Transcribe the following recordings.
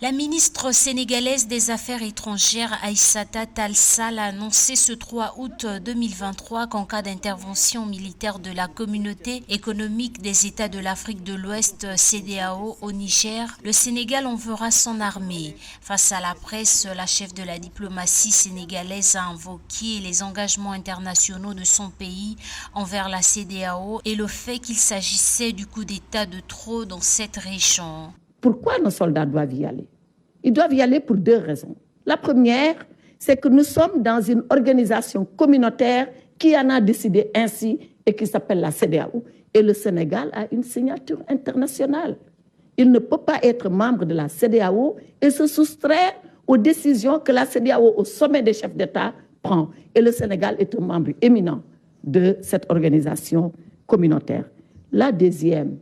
La ministre sénégalaise des Affaires étrangères Aïssata Tall Sall a annoncé ce 3 août 2023 qu'en cas d'intervention militaire de la Communauté économique des États de l'Afrique de l'Ouest CEDEAO au Niger, le Sénégal enverra son armée. Face à la presse, la chef de la diplomatie sénégalaise a invoqué les engagements internationaux de son pays envers la CEDEAO et le fait qu'il s'agissait du coup d'État de trop dans cette région. Pourquoi nos soldats doivent y aller? Ils doivent y aller pour deux raisons. La première, c'est que nous sommes dans une organisation communautaire qui en a décidé ainsi et qui s'appelle la CEDEAO. Et le Sénégal a une signature internationale. Il ne peut pas être membre de la CEDEAO et se soustraire aux décisions que la CEDEAO, au sommet des chefs d'État, prend. Et le Sénégal est un membre éminent de cette organisation communautaire. La deuxième,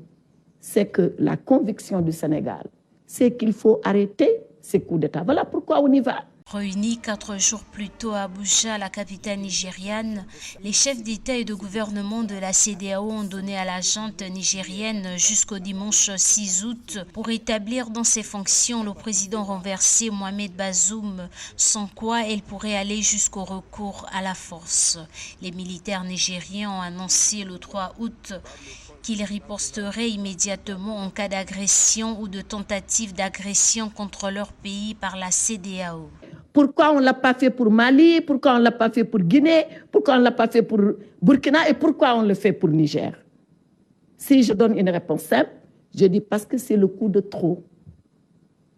c'est que la conviction du Sénégal, c'est qu'il faut arrêter ces coups d'État. Voilà pourquoi on y va. Réunis 4 jours plus tôt à Abuja, la capitale nigériane, les chefs d'État et de gouvernement de la CEDEAO ont donné à la junte nigérienne jusqu'au dimanche 6 août pour établir dans ses fonctions le président renversé Mohamed Bazoum, sans quoi elle pourrait aller jusqu'au recours à la force. Les militaires nigériens ont annoncé le 3 août qu'ils riposteraient immédiatement en cas d'agression ou de tentative d'agression contre leur pays par la CEDEAO. Pourquoi on ne l'a pas fait pour Mali? Pourquoi on ne l'a pas fait pour Guinée? Pourquoi on ne l'a pas fait pour Burkina? Et pourquoi on le fait pour Niger? Si je donne une réponse simple, je dis parce que c'est le coup de trop.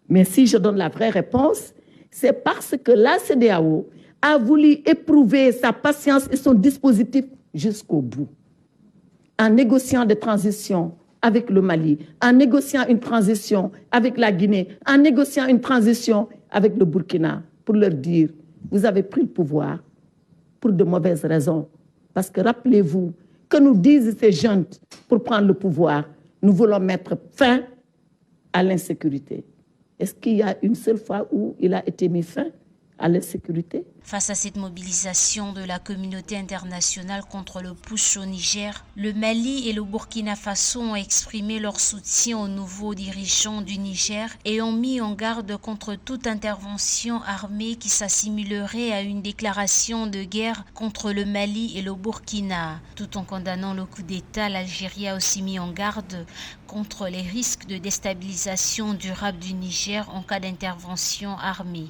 Mais si je donne la vraie réponse, c'est parce que la CEDEAO a voulu éprouver sa patience et son dispositif jusqu'au bout. En négociant des transitions avec le Mali, en négociant une transition avec la Guinée, en négociant une transition avec le Burkina, pour leur dire, vous avez pris le pouvoir pour de mauvaises raisons. Parce que rappelez-vous que nous disent ces jeunes pour prendre le pouvoir, nous voulons mettre fin à l'insécurité. Est-ce qu'il y a une seule fois où il a été mis fin à l'insécurité? Face à cette mobilisation de la communauté internationale contre le putsch au Niger, le Mali et le Burkina Faso ont exprimé leur soutien aux nouveaux dirigeants du Niger et ont mis en garde contre toute intervention armée qui s'assimilerait à une déclaration de guerre contre le Mali et le Burkina. Tout en condamnant le coup d'État, l'Algérie a aussi mis en garde contre les risques de déstabilisation durable du Niger en cas d'intervention armée.